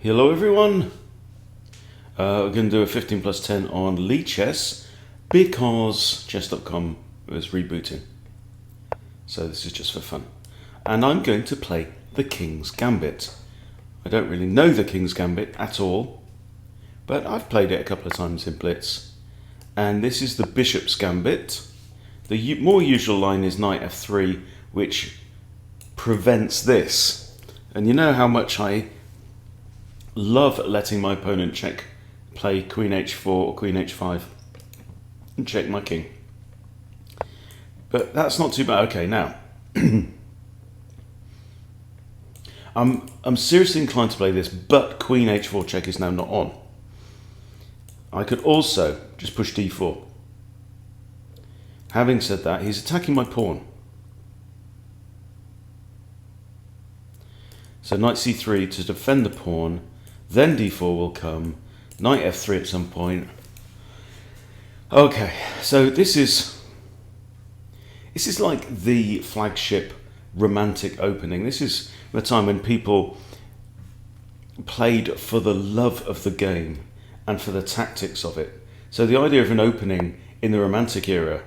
Hello everyone! We're going to do a 15 plus 10 on Lichess because chess.com was rebooting. So this is just for fun. And I'm going to play the King's Gambit. I don't really know the King's Gambit at all, but I've played it a couple of times in Blitz. And this is the Bishop's Gambit. The more usual line is knight f3, which prevents this. And you know how much I love letting my opponent play queen h4 or queen h5 and check my king. But that's not too bad. Okay, now I'm seriously inclined to play this, but queen h4 check is now not on. I could also just push d4. Having said that, he's attacking my pawn. So knight c3 to defend the pawn, then d4 will come, knight f3 at some point. Okay, so this is like the flagship romantic opening. This is the time when people played for the love of the game and for the tactics of it. So the idea of an opening in the romantic era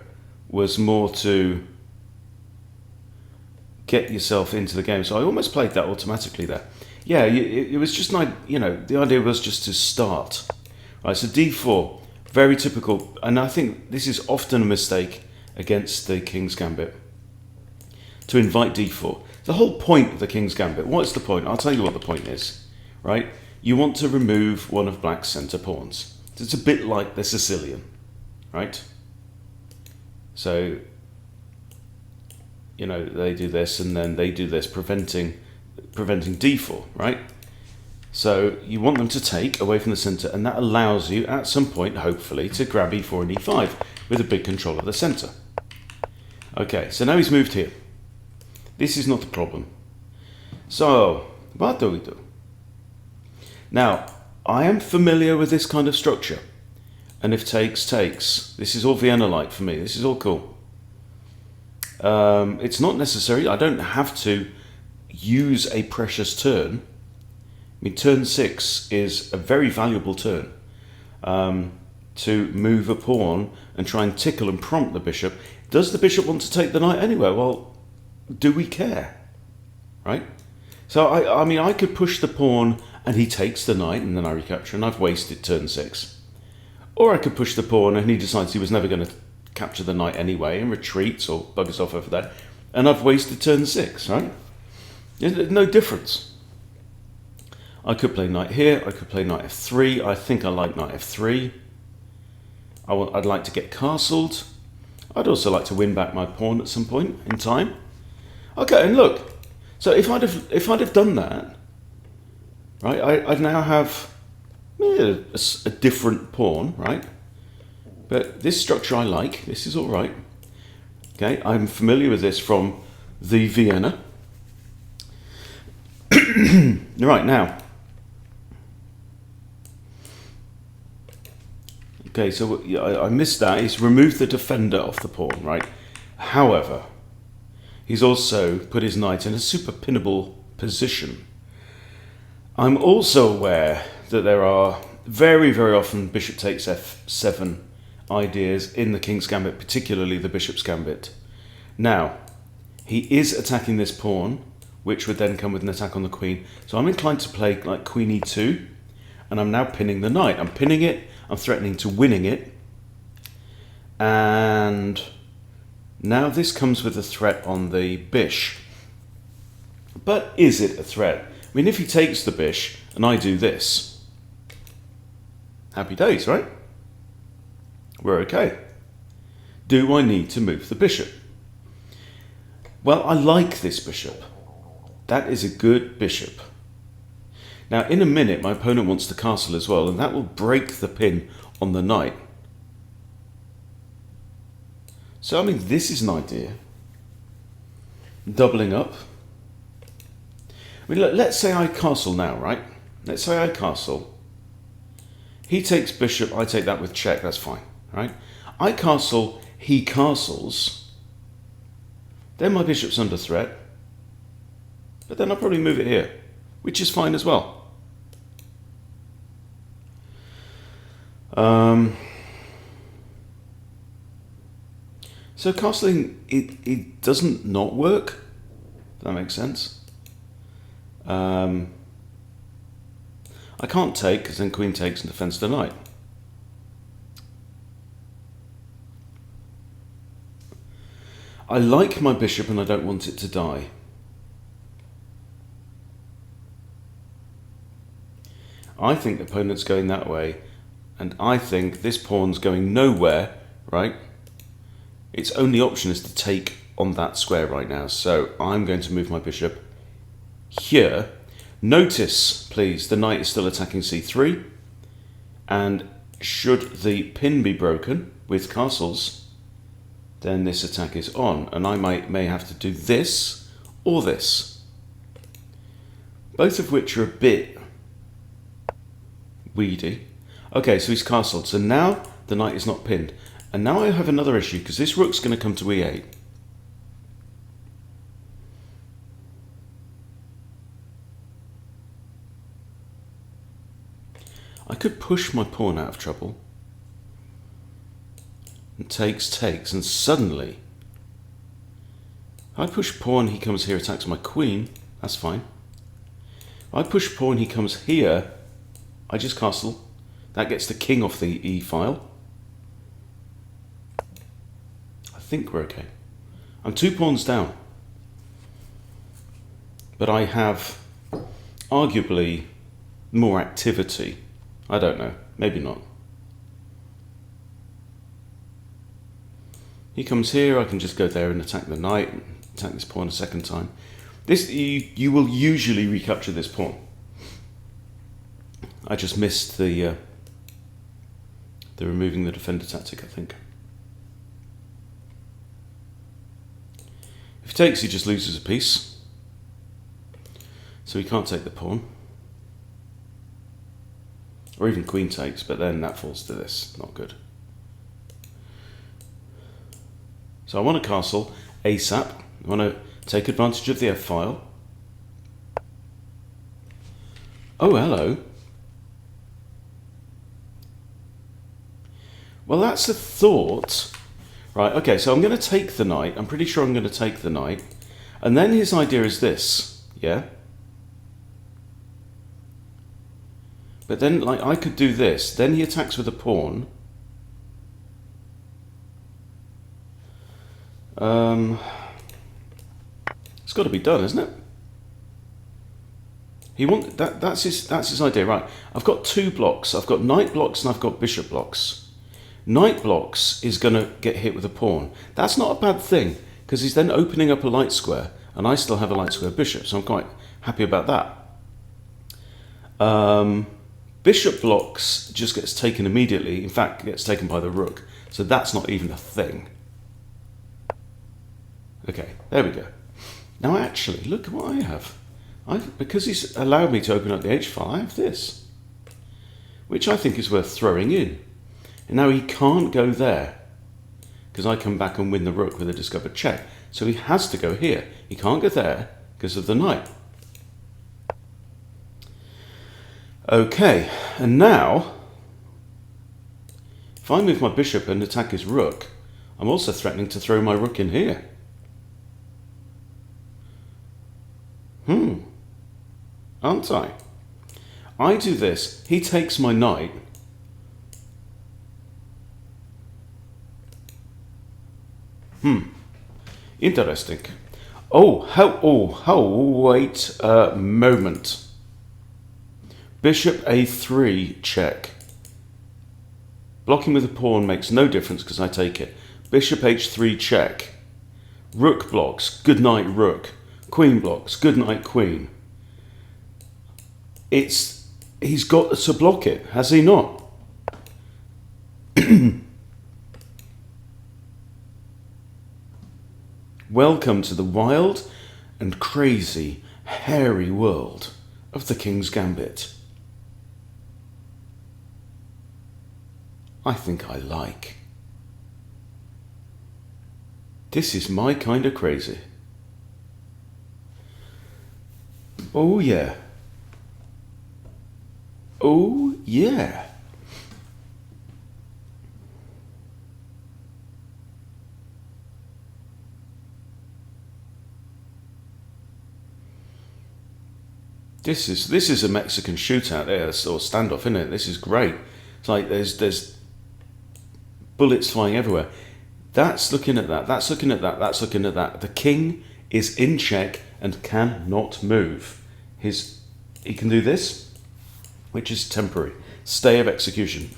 was more to get yourself into the game. So I almost played that automatically there. Yeah, it was just like, the idea was just to start. Right, so d4, very typical, and I think this is often a mistake against the King's Gambit, to invite d4. The whole point of the King's Gambit, what is the point? I'll tell you what the point is, right? You want to remove one of black's centre pawns. It's a bit like the Sicilian, right? So, they do this and then they do this, preventing d4, right? So you want them to take away from the centre, and that allows you at some point, hopefully, to grab e4 and e5 with a big control of the centre. Okay, so now he's moved here. This is not the problem. So, what do we do? Now, I am familiar with this kind of structure, and if takes, takes. This is all Vienna-like for me. This is all cool. It's not necessary. I don't have to use a precious turn. I mean, turn 6 is a very valuable turn to move a pawn and try and tickle and prompt the bishop. Does the bishop want to take the knight anywhere? Well, do we care? Right? So, I mean, I could push the pawn and he takes the knight and then I recapture and I've wasted turn 6. Or I could push the pawn and he decides he was never going to capture the knight anyway and retreats or buggers off over that, and I've wasted turn 6, right? There's no difference. I could play knight here, I could play knight f3. I think I like knight f3. I'd like to get castled. I'd also like to win back my pawn at some point in time. Okay, and look, so if I'd have done that, right, I'd now have a different pawn, right? But this structure I like. This is all right. Okay, I'm familiar with this from the Vienna. Right, now. Okay, so I missed that. He's removed the defender off the pawn, right? However, he's also put his knight in a super pinnable position. I'm also aware that there are very, very often bishop takes f7 ideas in the King's Gambit, particularly the Bishop's Gambit. Now, he is attacking this pawn, which would then come with an attack on the queen. So I'm inclined to play like queen e2, and I'm now pinning the knight. I'm pinning it, I'm threatening to winning it, and now this comes with a threat on the bish. But is it a threat? I mean, if he takes the bish and I do this, happy days, right? We're okay. Do I need to move the bishop? Well, I like this bishop. That is a good bishop. Now, in a minute, my opponent wants to castle as well, and that will break the pin on the knight. So, I mean, this is an idea. Doubling up. I mean, look, let's say I castle now, right? Let's say I castle. He takes bishop, I take that with check, that's fine. Right? I castle, he castles, then my bishop's under threat, but then I'll probably move it here, which is fine as well. So castling, it doesn't not work, if that makes sense. I can't take, because then queen takes and defends the knight. I like my bishop and I don't want it to die. I think the opponent's going that way, and I think this pawn's going nowhere, right? Its only option is to take on that square right now, so I'm going to move my bishop here. Notice, please, the knight is still attacking c3, and should the pin be broken with castles, then this attack is on, and I may have to do this or this, both of which are a bit weedy. Okay, so he's castled, so now the knight is not pinned. And now I have another issue, because this rook's going to come to e8. I could push my pawn out of trouble. And takes, and suddenly, if I push pawn, he comes here, attacks my queen, that's fine. If I push pawn, he comes here, I just castle. That gets the king off the e file. I think we're okay. I'm 2 pawns down. But I have arguably more activity. I don't know, maybe not. He comes here, I can just go there and attack the knight, and attack this pawn a second time. This you will usually recapture this pawn. I just missed the removing the defender tactic, I think. If he takes, he just loses a piece. So he can't take the pawn. Or even queen takes, but then that falls to this. Not good. So I want a castle ASAP. I want to take advantage of the F file. Oh, hello. Well, that's a thought. Right, okay, so I'm going to take the knight. I'm pretty sure I'm going to take the knight. And then his idea is this, yeah? But then, like, I could do this. Then he attacks with a pawn. It's got to be done, isn't it? That's his idea, right? I've got 2 blocks. I've got knight blocks and I've got bishop blocks. Knight blocks is going to get hit with a pawn. That's not a bad thing, because he's then opening up a light square, and I still have a light square bishop, so I'm quite happy about that. Bishop blocks just gets taken immediately. In fact, gets taken by the rook, so that's not even a thing. Okay, there we go. Now actually, look at what I have. Because he's allowed me to open up the H file, I have this, which I think is worth throwing in. And now he can't go there, because I come back and win the rook with a discovered check. So he has to go here. He can't go there because of the knight. Okay, and now, if I move my bishop and attack his rook, I'm also threatening to throw my rook in here. Aren't I? I do this, he takes my knight. Interesting. Wait a moment. Bishop a3 check. Blocking with a pawn makes no difference because I take it. Bishop h3 check. Rook blocks, good night rook. Queen blocks, good night queen. He's got to block it, has he not? Welcome to the wild and crazy, hairy world of the King's Gambit. I think I like. This is my kind of crazy. Oh yeah. Oh yeah. This is a Mexican shootout there, or standoff, isn't it? This is great. It's like there's bullets flying everywhere. That's looking at that. That's looking at that. That's looking at that. The king is in check and cannot move. He can do this, which is temporary. Stay of execution.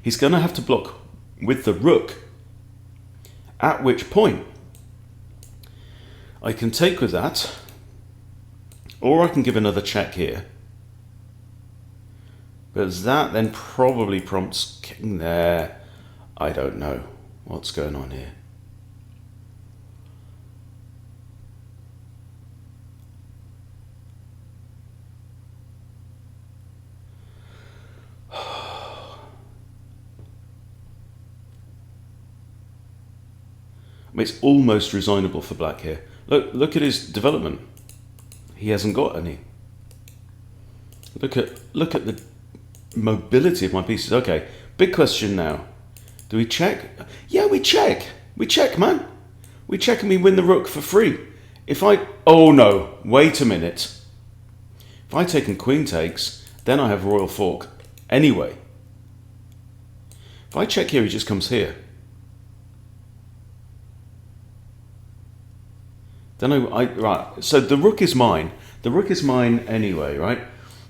He's going to have to block with the rook, at which point I can take with that, or I can give another check here. But that then probably prompts king there. I don't know what's going on here. I mean, it's almost resignable for black here. Look at his development. He hasn't got any. Look at the mobility of my pieces. Okay, big question now. Do we check? Yeah, we check. We check, man. We check and we win the rook for free. Oh no, wait a minute. If I take and queen takes, then I have royal fork. Anyway, if I check here, he just comes here. Then right, so the rook is mine. The rook is mine anyway, right?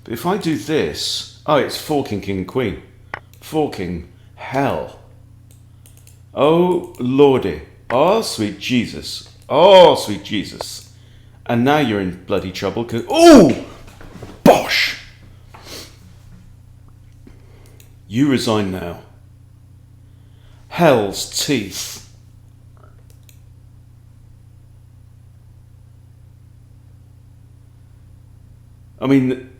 But if I do this, oh, it's forking king and queen. Forking hell. Oh, lordy. Oh, sweet Jesus. Oh, sweet Jesus. And now you're in bloody trouble because, oh, bosh. You resign now. Hell's teeth. I mean,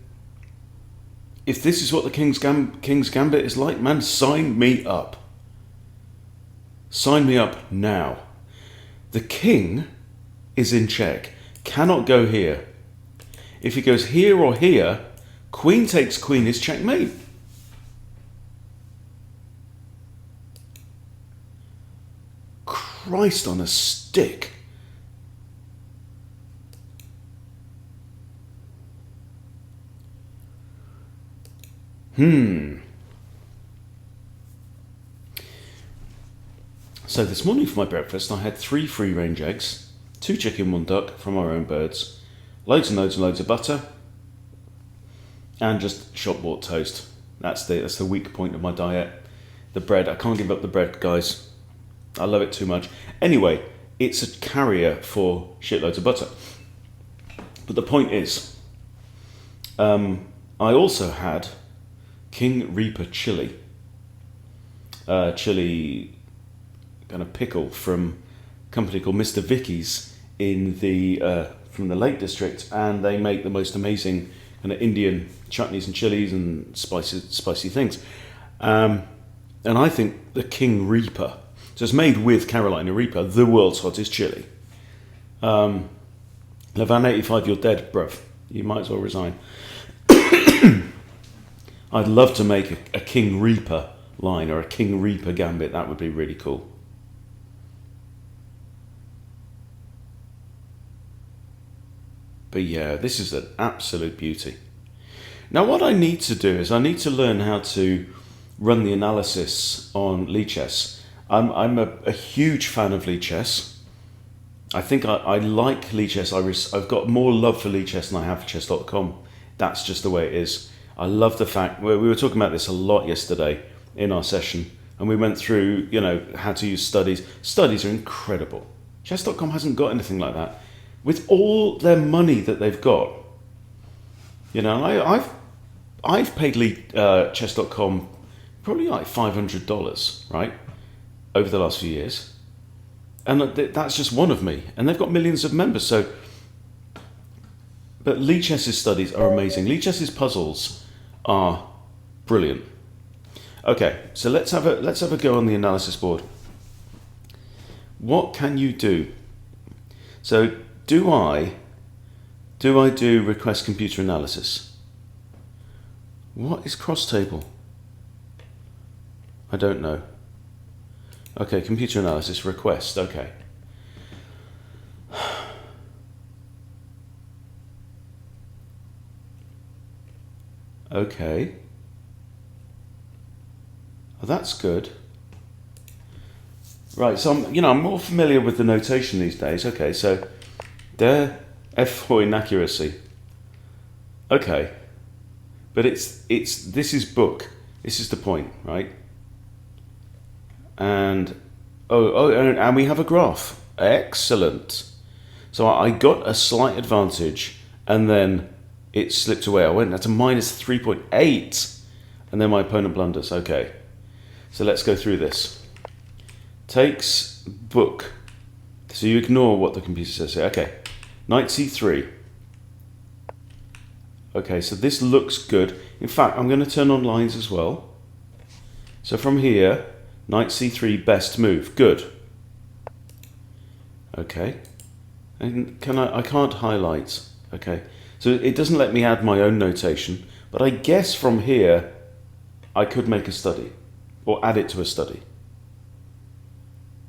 if this is what the King's Gambit is like, man, sign me up. Sign me up now. The king is in check. Cannot go here. If he goes here or here, queen takes queen is checkmate. Christ on a stick. So this morning for my breakfast I had 3 free range eggs, 2 chicken, 1 duck from our own birds, loads and loads and loads of butter, and just shop bought toast. That's the weak point of my diet. The bread, I can't give up the bread, guys. I love it too much. Anyway, it's a carrier for shitloads of butter. But the point is, I also had King Reaper chili. Chili kind of pickle from a company called Mr. Vicky's in from the Lake District, and they make the most amazing kind of Indian chutneys and chilies and spicy things. And I think the King Reaper, so it's made with Carolina Reaper, the world's hottest chili. Levan 85, you're dead, bruv. You might as well resign. I'd love to make a King Reaper line or a King Reaper Gambit. That would be really cool. But yeah, this is an absolute beauty. Now what I need to do is I need to learn how to run the analysis on Lichess. I'm a huge fan of Lichess. I think I like Lichess. I've got more love for Lichess than I have for chess.com. That's just the way it is. I love the fact, we were talking about this a lot yesterday in our session, and we went through, how to use studies. Studies are incredible. Chess.com hasn't got anything like that. With all their money that they've got, I've paid chess.com probably like $500, right, over the last few years, and that's just one of me. And they've got millions of members. But Lichess's studies are amazing. Lichess's puzzles are brilliant. Okay, so let's have a go on the analysis board. What can you do? So do I do request computer analysis? What is cross table? I don't know. Okay, computer analysis request. Okay. Okay. Oh, that's good. Right, so I'm more familiar with the notation these days. Okay, so there, f4 inaccuracy. Okay, but this is book. This is the point, right? And and we have a graph. Excellent. So I got a slight advantage, and then it slipped away. I went to minus 3.8, and then my opponent blunders. Okay, so let's go through this. Takes book. So you ignore what the computer says here. Okay, knight c3. Okay, so this looks good. In fact, I'm going to turn on lines as well. So from here, knight c3, best move. Good. Okay. And I can't highlight. Okay. So it doesn't let me add my own notation, but I guess from here I could make a study or add it to a study.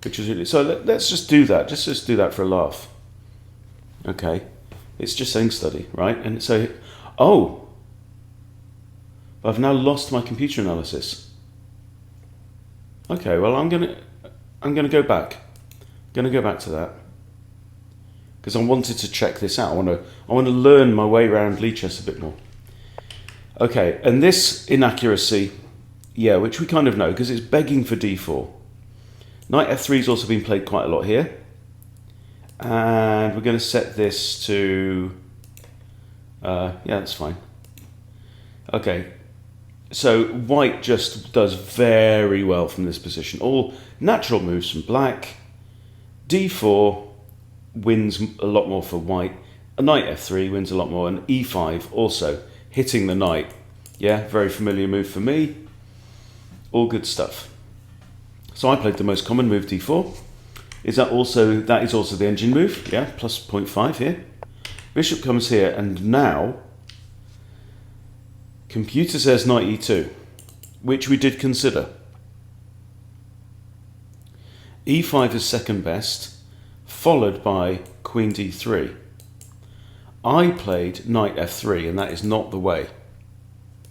Which is really, so let's just do that. Just do that for a laugh. Okay. It's just saying study, right? And so, oh, I've now lost my computer analysis. Okay, well I'm gonna go back. I'm gonna go back to that because I wanted to check this out. I want to learn my way around Lichess a bit more. Okay, and this inaccuracy, yeah, which we kind of know because it's begging for d4. Knight f3 has also been played quite a lot here, and we're going to set this to yeah, that's fine. Okay. So white just does very well from this position. All natural moves from black. d4 wins a lot more for white. A knight f3 wins a lot more. And e5 also hitting the knight. Yeah, very familiar move for me. All good stuff. So I played the most common move, d4. That is also the engine move. Yeah, plus 0.5 here. Bishop comes here, and now computer says knight e2, which we did consider. e5 is second best, followed by queen d3. I played knight f3, and that is not the way.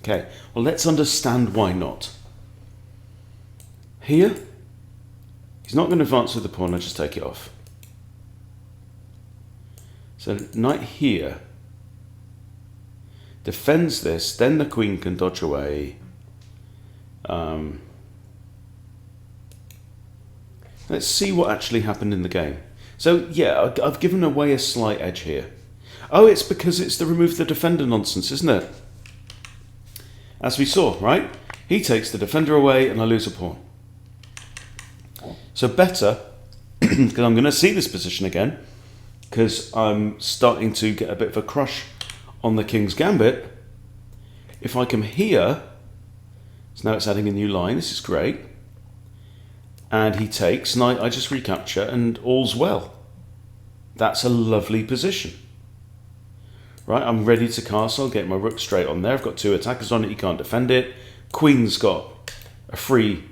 Okay, well, let's understand why not. Here, he's not going to advance with the pawn, I'll just take it off. So knight here defends this, then the queen can dodge away. Let's see what actually happened in the game. So yeah, I've given away a slight edge here. Oh, it's because it's the remove the defender nonsense, isn't it? As we saw, right? He takes the defender away and I lose a pawn. So better, because I'm going to see this position again, because I'm starting to get a bit of a crush on the King's Gambit. If I come here, so now it's adding a new line, this is great. And he takes, and I just recapture, and all's well. That's a lovely position. Right, I'm ready to castle, get my rook straight on there. I've got two attackers on it, he can't defend it. Queen's got a free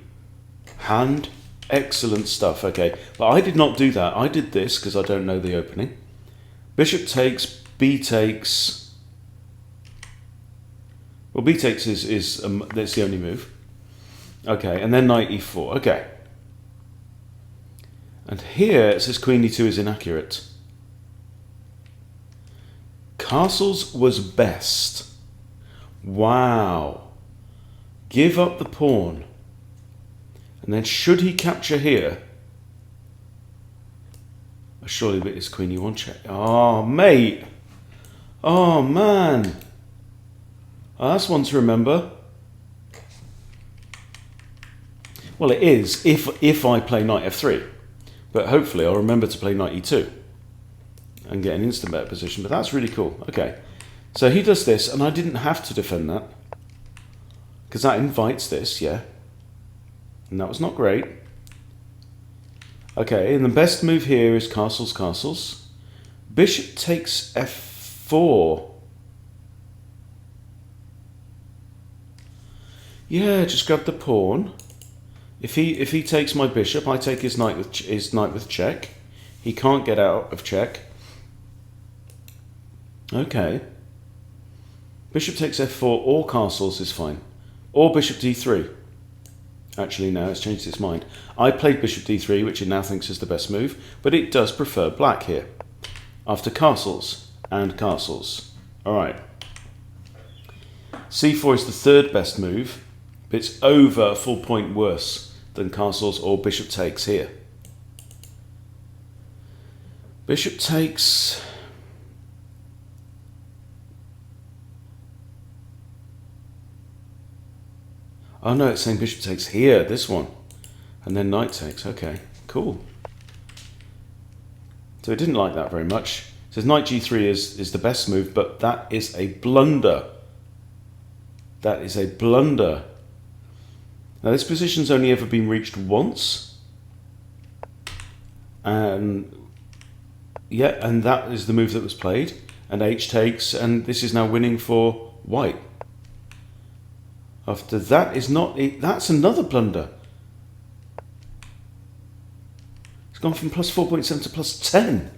hand. Excellent stuff, okay. But I did not do that. I did this because I don't know the opening. Bishop takes, b takes. Well, b takes that's the only move. Okay, and then knight e4, okay. And here it says queen e2 is inaccurate. Castles was best. Wow. Give up the pawn. And then should he capture here? Surely it is queen e1 check. Oh, mate. Oh, man. Oh, that's one to remember. Well, it is if I play knight f3. But hopefully I'll remember to play knight e2 and get an instant better position. But that's really cool. Okay. So he does this, and I didn't have to defend that. Because that invites this, yeah. And that was not great. Okay, and the best move here is castles, castles. Bishop takes f4. Yeah, just grab the pawn. If he takes my bishop, I take his knight with check. He can't get out of check. Okay. Bishop takes f4 or castles is fine. Or bishop d3. Actually, no, it's changed its mind. I played bishop d3, which it now thinks is the best move, but it does prefer black here. After castles and castles. Alright. c4 is the third best move, but it's over a full point worse than castles or bishop takes here. Bishop takes. Oh no, it's saying bishop takes here, this one. And then knight takes. Okay, cool. So it didn't like that very much. It says knight g3 is the best move, but that is a blunder. That is a blunder. Now this position's only ever been reached once. And yeah, and that is the move that was played. And h takes, and this is now winning for white. After that is not, that's another blunder. It's gone from plus 4.7 to plus 10.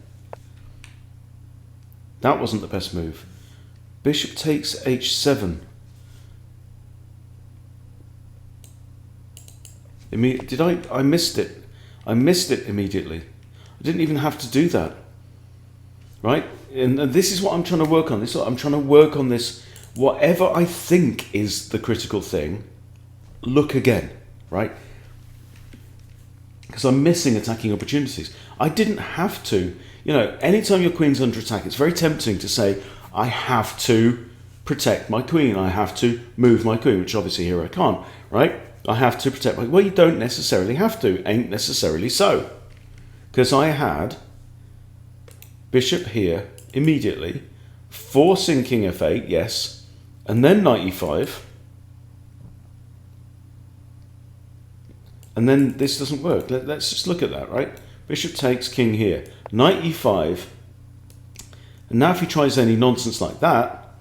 That wasn't the best move. Bishop takes h7. I missed it. I missed it immediately. I didn't even have to do that. Right? And this is what I'm trying to work on. I'm trying to work on this. Whatever I think is the critical thing, look again, right? Because I'm missing attacking opportunities. I didn't have to, anytime your queen's under attack, it's very tempting to say, I have to protect my queen. I have to move my queen, which obviously here I can't, right? I have to protect my, well, you don't necessarily have to, ain't necessarily so. Because I had bishop here immediately, forcing king f8, yes, and then knight e5, and then this doesn't work. Let's just look at that, right? Bishop takes, king here, knight e5, and now if he tries any nonsense like that,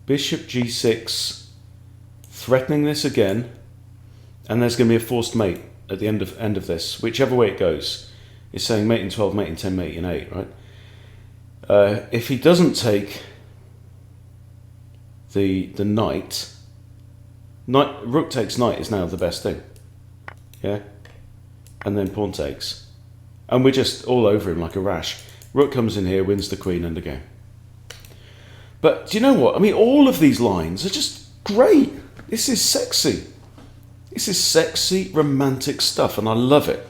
bishop g6, threatening this again, and there's going to be a forced mate at the end of this, whichever way it goes. It's saying mate in 12, mate in 10, mate in 8, right? If he doesn't take the knight, rook takes knight is now the best thing. Yeah? And then pawn takes. And we're just all over him like a rash. Rook comes in here, wins the queen and the game. But do you know what? I mean, all of these lines are just great. This is sexy. This is sexy, romantic stuff, and I love it.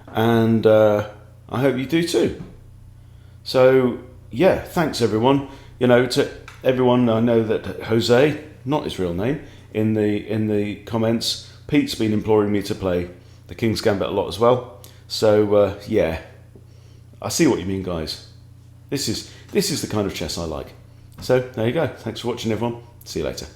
And I hope you do too. So, yeah, thanks everyone. To everyone, I know that Jose, not his real name, in the comments, Pete's been imploring me to play the King's Gambit a lot as well. So, yeah, I see what you mean, guys. This is the kind of chess I like. So, there you go. Thanks for watching, everyone. See you later.